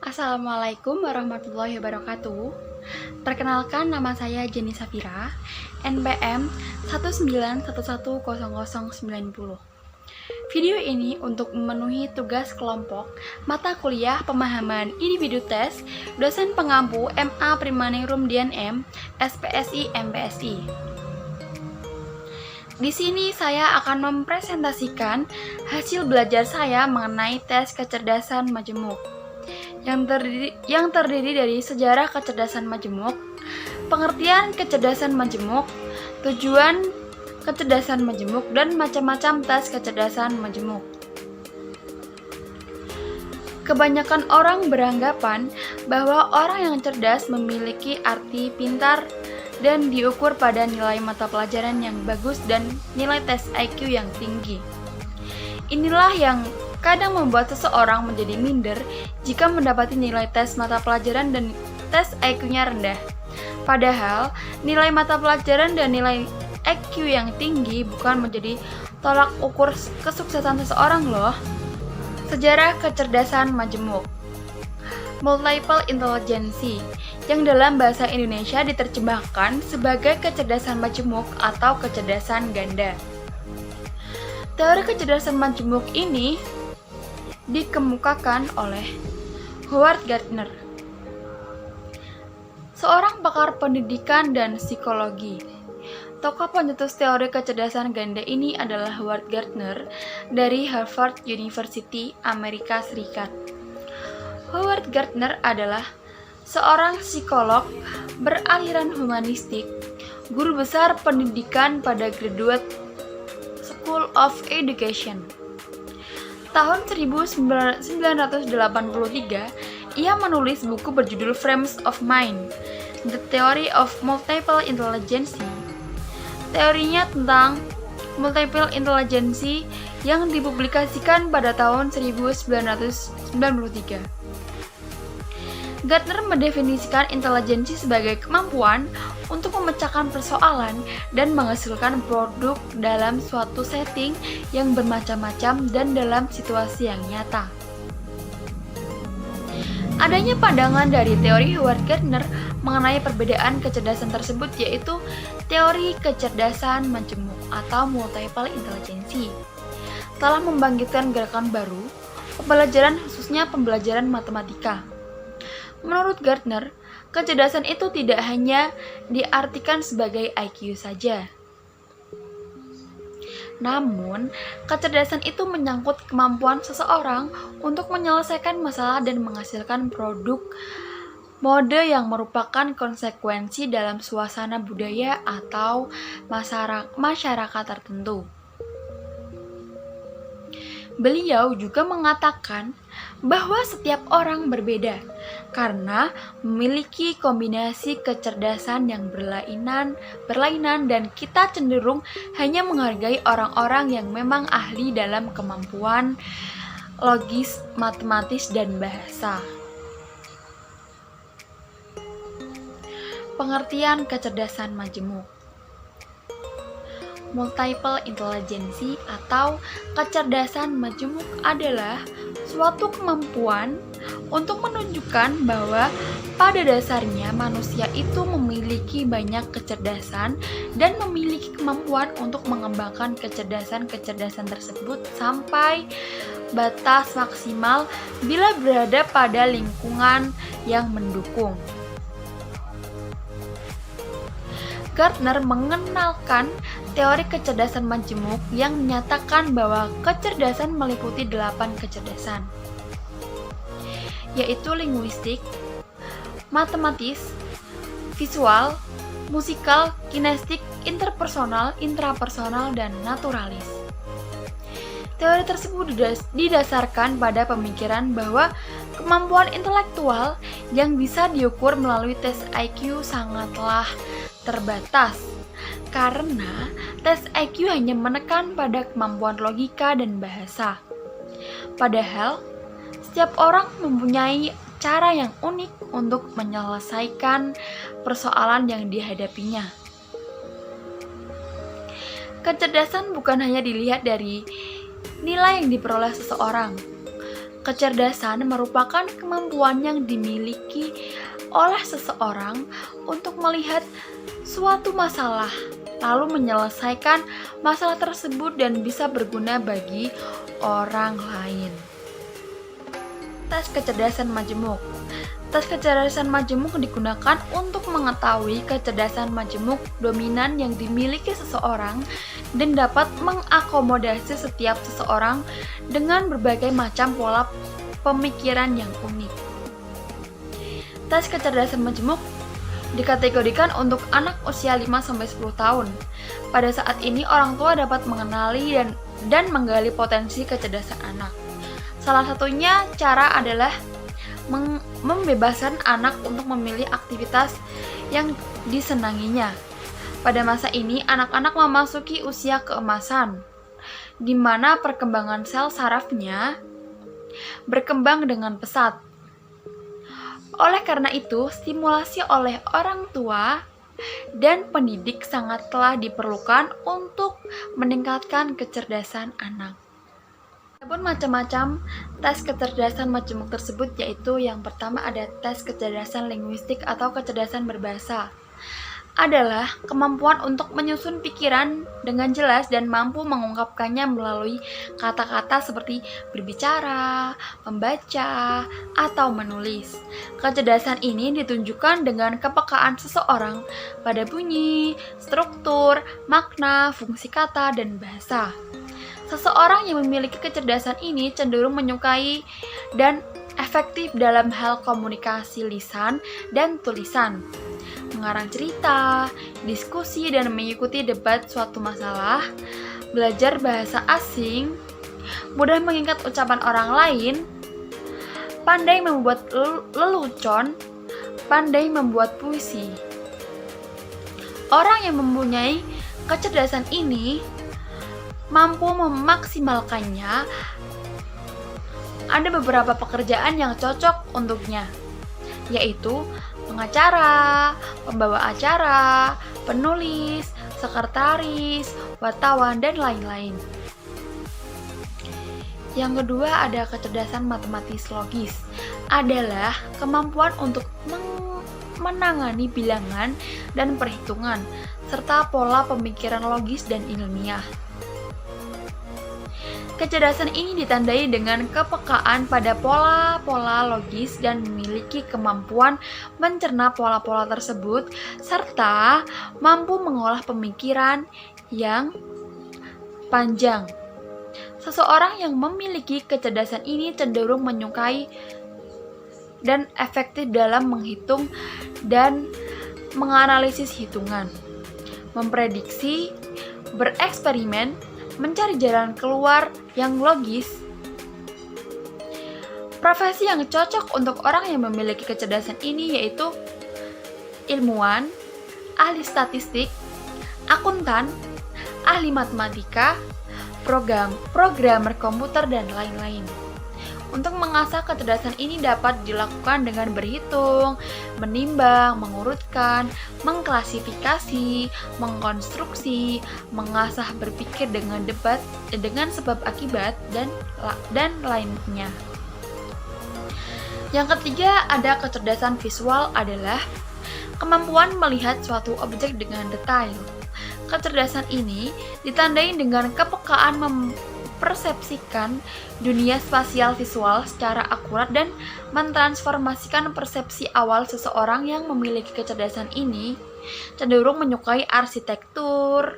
Assalamualaikum warahmatullahi wabarakatuh. Perkenalkan, nama saya Jenny Safira, NPM 1911090. Video ini untuk memenuhi tugas kelompok mata kuliah pemahaman individu tes dosen pengampu MA Primaningrum DNM SPSI MPSI. Di sini saya akan mempresentasikan hasil belajar saya mengenai tes kecerdasan majemuk yang terdiri dari sejarah kecerdasan majemuk, pengertian kecerdasan majemuk, tujuan kecerdasan majemuk, dan macam-macam tes kecerdasan majemuk. Kebanyakan orang beranggapan bahwa orang yang cerdas memiliki arti pintar dan diukur pada nilai mata pelajaran yang bagus dan nilai tes IQ yang tinggi. Inilah yang kadang membuat seseorang menjadi minder jika mendapati nilai tes mata pelajaran dan tes IQ-nya rendah. Padahal, nilai mata pelajaran dan nilai IQ yang tinggi bukan menjadi tolak ukur kesuksesan seseorang loh. Sejarah kecerdasan majemuk. Multiple intelligency, yang dalam bahasa Indonesia diterjemahkan sebagai kecerdasan majemuk atau kecerdasan ganda. Teori kecerdasan majemuk ini dikemukakan oleh Howard Gardner, seorang pakar pendidikan dan psikologi. Tokoh pencetus teori kecerdasan ganda ini adalah Howard Gardner dari Harvard University, Amerika Serikat. Howard Gardner adalah seorang psikolog beraliran humanistik, guru besar pendidikan pada Graduate School of Education. Tahun 1983, ia menulis buku berjudul Frames of Mind, The Theory of Multiple Intelligence. Teorinya tentang multiple intelligence yang dipublikasikan pada tahun 1993. Gardner mendefinisikan intelijensi sebagai kemampuan untuk memecahkan persoalan dan menghasilkan produk dalam suatu setting yang bermacam-macam dan dalam situasi yang nyata. Adanya pandangan dari teori Howard Gardner mengenai perbedaan kecerdasan tersebut, yaitu teori kecerdasan majemuk atau multiple intelligence, telah membangkitkan gerakan baru pembelajaran, khususnya pembelajaran matematika. Menurut Gardner, kecerdasan itu tidak hanya diartikan sebagai IQ saja. Namun, kecerdasan itu menyangkut kemampuan seseorang untuk menyelesaikan masalah dan menghasilkan produk mode yang merupakan konsekuensi dalam suasana budaya atau masyarakat tertentu. Beliau juga mengatakan bahwa setiap orang berbeda karena memiliki kombinasi kecerdasan yang berlainan dan kita cenderung hanya menghargai orang-orang yang memang ahli dalam kemampuan logis, matematis, dan bahasa. Pengertian kecerdasan majemuk. Multiple intelligence atau kecerdasan majemuk adalah suatu kemampuan untuk menunjukkan bahwa pada dasarnya manusia itu memiliki banyak kecerdasan dan memiliki kemampuan untuk mengembangkan kecerdasan tersebut sampai batas maksimal bila berada pada lingkungan yang mendukung. Gardner mengenalkan teori kecerdasan majemuk yang menyatakan bahwa kecerdasan meliputi 8 kecerdasan, yaitu linguistik, matematis, visual, musikal, kinestik, interpersonal, intrapersonal, dan naturalis. Teori tersebut didasarkan pada pemikiran bahwa kemampuan intelektual yang bisa diukur melalui tes IQ sangatlah terbatas, karena tes IQ hanya menekan pada kemampuan logika dan bahasa. Padahal, setiap orang mempunyai cara yang unik untuk menyelesaikan persoalan yang dihadapinya. Kecerdasan bukan hanya dilihat dari nilai yang diperoleh seseorang, Kecerdasan merupakan kemampuan yang dimiliki oleh seseorang untuk melihat suatu masalah, lalu menyelesaikan masalah tersebut dan bisa berguna bagi orang lain. Tes kecerdasan majemuk. Tes kecerdasan majemuk digunakan untuk mengetahui kecerdasan majemuk dominan yang dimiliki seseorang dan dapat mengakomodasi setiap seseorang dengan berbagai macam pola pemikiran yang unik. Tes kecerdasan majemuk dikategorikan untuk anak usia 5-10 tahun. Pada saat ini orang tua dapat mengenali dan menggali potensi kecerdasan anak. Salah satunya cara adalah membebaskan anak untuk memilih aktivitas yang disenanginya. Pada masa ini, anak-anak memasuki usia keemasan, di mana perkembangan sel sarafnya berkembang dengan pesat. Oleh karena itu, stimulasi oleh orang tua dan pendidik sangatlah diperlukan untuk meningkatkan kecerdasan anak. Adapun macam-macam tes kecerdasan majemuk tersebut, yaitu yang pertama ada tes kecerdasan linguistik atau kecerdasan berbahasa. Adalah kemampuan untuk menyusun pikiran dengan jelas dan mampu mengungkapkannya melalui kata-kata seperti berbicara, membaca, atau menulis. Kecerdasan ini ditunjukkan dengan kepekaan seseorang pada bunyi, struktur, makna, fungsi kata, dan bahasa. Seseorang yang memiliki kecerdasan ini cenderung menyukai dan efektif dalam hal komunikasi lisan dan tulisan, mengarang cerita, diskusi, dan mengikuti debat suatu masalah, belajar bahasa asing, mudah mengingat ucapan orang lain, pandai membuat lelucon, pandai membuat puisi. Orang yang mempunyai kecerdasan ini mampu memaksimalkannya. Ada beberapa pekerjaan yang cocok untuknya, yaitu pengacara, pembawa acara, penulis, sekretaris, wartawan, dan lain-lain. Yang kedua ada kecerdasan matematis logis, adalah kemampuan untuk menangani bilangan dan perhitungan, serta pola pemikiran logis dan ilmiah. Kecerdasan ini ditandai dengan kepekaan pada pola-pola logis dan memiliki kemampuan mencerna pola-pola tersebut serta mampu mengolah pemikiran yang panjang. Seseorang yang memiliki kecerdasan ini cenderung menyukai dan efektif dalam menghitung dan menganalisis hitungan, memprediksi, bereksperimen, mencari jalan keluar yang logis. Profesi yang cocok untuk orang yang memiliki kecerdasan ini yaitu ilmuwan, ahli statistik, akuntan, ahli matematika, programmer komputer, dan lain-lain. Untuk mengasah kecerdasan ini dapat dilakukan dengan berhitung, menimbang, mengurutkan, mengklasifikasi, mengkonstruksi, mengasah berpikir dengan debat, dengan sebab akibat, dan lainnya. Yang ketiga ada kecerdasan visual, adalah kemampuan melihat suatu objek dengan detail. Kecerdasan ini ditandai dengan kepekaan mempersepsikan dunia spasial visual secara akurat dan mentransformasikan persepsi awal. Seseorang yang memiliki kecerdasan ini cenderung menyukai arsitektur,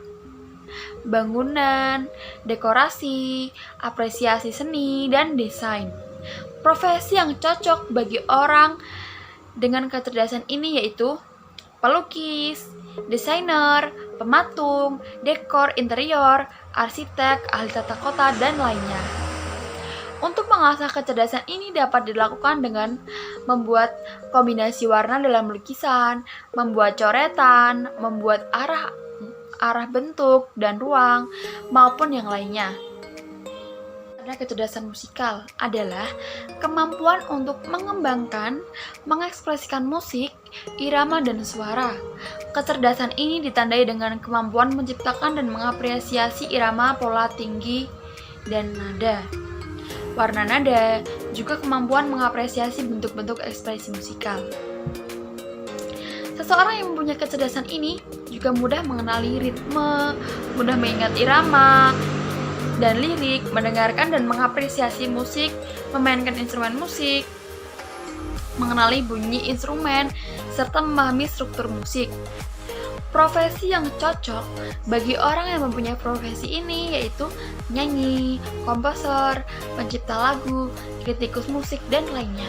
bangunan, dekorasi, apresiasi seni, dan desain. Profesi yang cocok bagi orang dengan kecerdasan ini yaitu pelukis, desainer, pematung, dekor interior, arsitek, ahli tata kota, dan lainnya. Untuk mengasah kecerdasan ini dapat dilakukan dengan membuat kombinasi warna dalam lukisan, membuat coretan, membuat arah bentuk dan ruang, maupun yang lainnya. Ada kecerdasan musikal, adalah kemampuan untuk mengembangkan, mengekspresikan musik, irama, dan suara. Kecerdasan ini ditandai dengan kemampuan menciptakan dan mengapresiasi irama, pola tinggi, dan nada, warna nada, juga kemampuan mengapresiasi bentuk-bentuk ekspresi musikal. Seseorang yang mempunyai kecerdasan ini juga mudah mengenali ritme, mudah mengingat irama dan lirik, mendengarkan dan mengapresiasi musik, memainkan instrumen musik, mengenali bunyi instrumen, serta memahami struktur musik. Profesi yang cocok bagi orang yang mempunyai profesi ini yaitu penyanyi, komposer, pencipta lagu, kritikus musik, dan lainnya.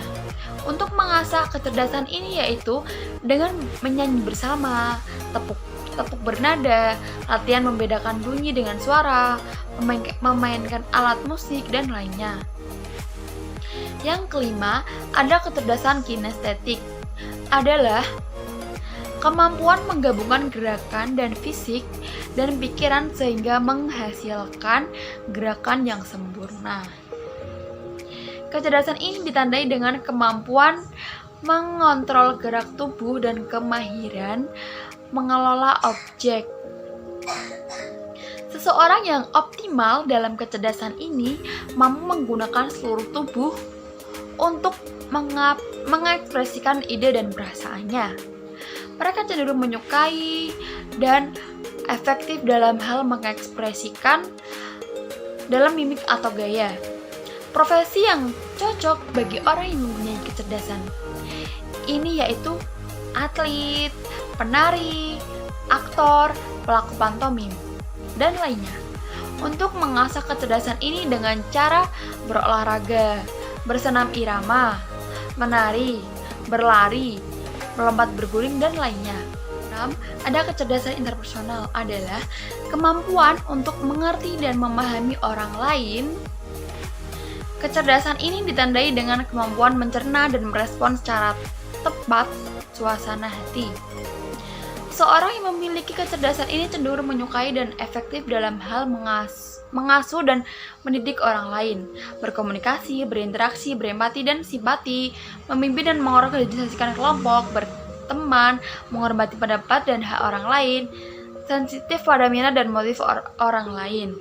Untuk mengasah kecerdasan ini yaitu dengan menyanyi bersama, tepuk bernada, latihan membedakan bunyi dengan suara, memainkan alat musik, dan lainnya. Yang kelima, ada kecerdasan kinestetik. Adalah kemampuan menggabungkan gerakan dan fisik dan pikiran sehingga menghasilkan gerakan yang sempurna. Kecerdasan ini ditandai dengan kemampuan mengontrol gerak tubuh dan kemahiran mengelola objek. Seseorang yang optimal dalam kecerdasan ini mampu menggunakan seluruh tubuh untuk mengekspresikan ide dan perasaannya. Mereka cenderung menyukai dan efektif dalam hal mengekspresikan dalam mimik atau gaya. Profesi yang cocok bagi orang yang mempunyai kecerdasan ini yaitu atlet, penari, aktor, pelaku pantomim, dan lainnya. Untuk mengasah kecerdasan ini dengan cara berolahraga, bersenam irama, menari, berlari, melompat berguling, dan lainnya. Ada kecerdasan interpersonal adalah kemampuan untuk mengerti dan memahami orang lain. Kecerdasan ini ditandai dengan kemampuan mencerna dan merespons secara tepat suasana hati. Seorang yang memiliki kecerdasan ini cenderung menyukai dan efektif dalam hal mengasuh dan mendidik orang lain, berkomunikasi, berinteraksi, berempati dan simpati, memimpin dan mengorganisasikan kelompok, berteman, menghormati pendapat dan hak orang lain, sensitif pada minat dan motif orang lain.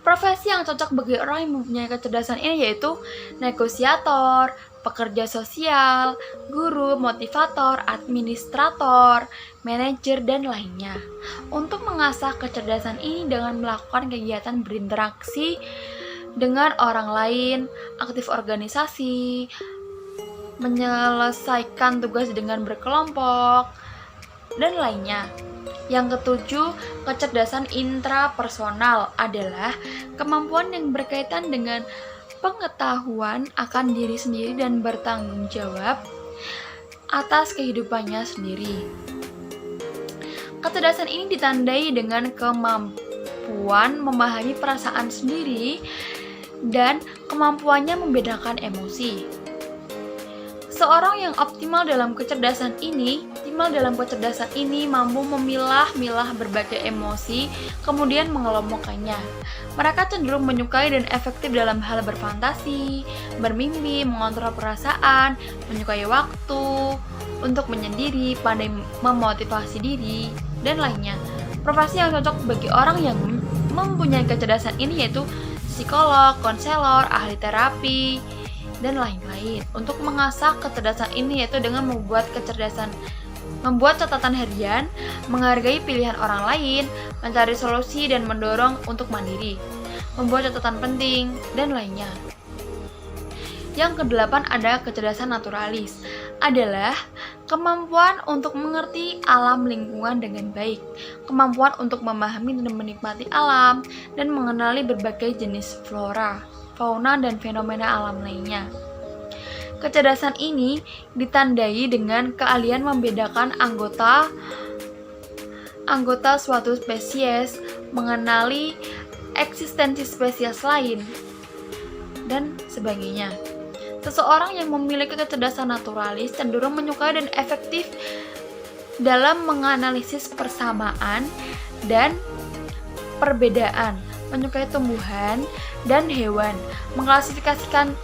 Profesi yang cocok bagi orang yang mempunyai kecerdasan ini yaitu negosiator, pekerja sosial, guru, motivator, administrator, manajer, dan lainnya. Untuk mengasah kecerdasan ini dengan melakukan kegiatan berinteraksi dengan orang lain, aktif organisasi, menyelesaikan tugas dengan berkelompok, dan lainnya. Yang ketujuh, kecerdasan intrapersonal adalah kemampuan yang berkaitan dengan pengetahuan akan diri sendiri dan bertanggung jawab atas kehidupannya sendiri. Kecerdasan ini ditandai dengan kemampuan memahami perasaan sendiri dan kemampuannya membedakan emosi. Seorang yang optimal dalam kecerdasan ini mampu memilah-milah berbagai emosi, kemudian mengelompokkannya. Mereka cenderung menyukai dan efektif dalam hal berfantasi, bermimpi, mengontrol perasaan, menyukai waktu untuk menyendiri, pandai memotivasi diri, dan lainnya. Profesi yang cocok bagi orang yang mempunyai kecerdasan ini yaitu psikolog, konselor, ahli terapi, dan lain-lain. Untuk mengasah kecerdasan ini yaitu dengan membuat catatan harian, menghargai pilihan orang lain, mencari solusi dan mendorong untuk mandiri, membuat catatan penting, dan lainnya. Yang kedelapan ada kecerdasan naturalis, adalah kemampuan untuk mengerti alam lingkungan dengan baik, kemampuan untuk memahami dan menikmati alam, dan mengenali berbagai jenis flora, fauna, dan fenomena alam lainnya. Kecerdasan ini ditandai dengan keahlian membedakan anggota suatu spesies, mengenali eksistensi spesies lain, dan sebagainya. Seseorang yang memiliki kecerdasan naturalis cenderung menyukai dan efektif dalam menganalisis persamaan dan perbedaan, menyukai tumbuhan dan hewan, mengklasifikasikan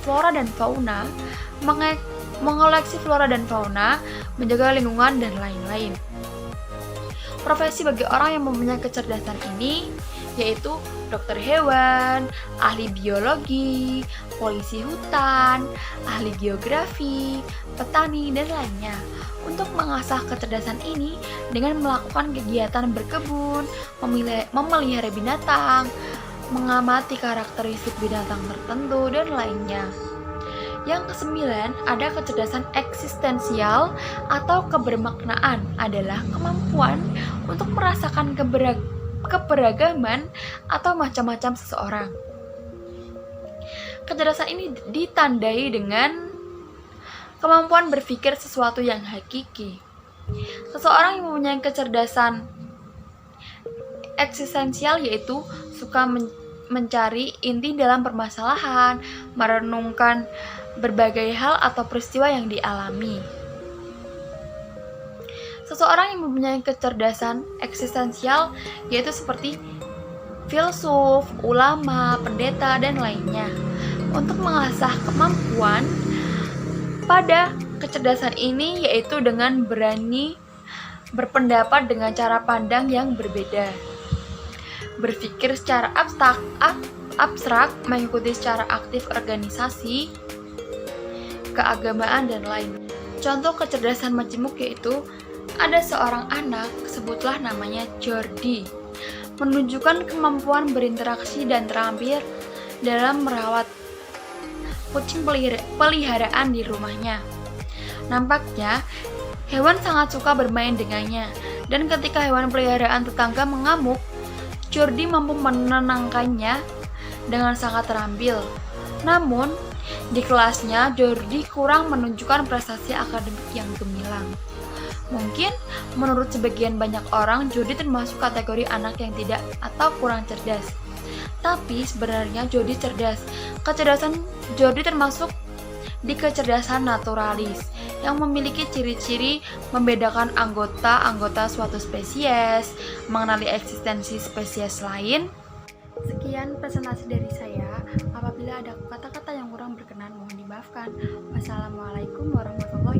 flora dan fauna, mengoleksi flora dan fauna, menjaga lingkungan, dan lain-lain. Profesi bagi orang yang mempunyai kecerdasan ini yaitu dokter hewan, ahli biologi, polisi hutan, ahli geografi, petani, dan lainnya untuk mengasah kecerdasan ini dengan melakukan kegiatan berkebun, memelihara binatang, mengamati karakteristik binatang tertentu, dan lainnya. Yang kesembilan, ada kecerdasan eksistensial atau kebermaknaan, adalah kemampuan untuk merasakan keberagaman atau macam-macam seseorang. Kecerdasan ini ditandai dengan kemampuan berpikir sesuatu yang hakiki. Seseorang yang mempunyai kecerdasan eksistensial yaitu suka mencari inti dalam permasalahan, merenungkan berbagai hal atau peristiwa yang dialami. Seseorang yang mempunyai kecerdasan eksistensial yaitu seperti filsuf, ulama, pendeta, dan lainnya. Untuk mengasah kemampuan pada kecerdasan ini yaitu dengan berani berpendapat dengan cara pandang yang berbeda, berpikir secara abstrak, mengikuti secara aktif organisasi, keagamaan, dan lain. Contoh kecerdasan majemuk yaitu ada seorang anak, sebutlah namanya Jordi, menunjukkan kemampuan berinteraksi dan terampil dalam merawat kucing peliharaan di rumahnya. Nampaknya hewan sangat suka bermain dengannya, dan ketika hewan peliharaan tetangga mengamuk, Jordi mampu menenangkannya dengan sangat terampil. Namun, di kelasnya Jordi kurang menunjukkan prestasi akademik yang gemilang. Mungkin menurut sebagian banyak orang, Jordi termasuk kategori anak yang tidak atau kurang cerdas. Tapi sebenarnya Jordi cerdas. Kecerdasan Jordi termasuk di kecerdasan naturalis yang memiliki ciri-ciri membedakan anggota suatu spesies, mengenali eksistensi spesies lain. Sekian presentasi dari saya. Apabila ada kata-kata yang kurang berkenan, mohon dimaafkan. Wassalamualaikum warahmatullahi wabarakatuh.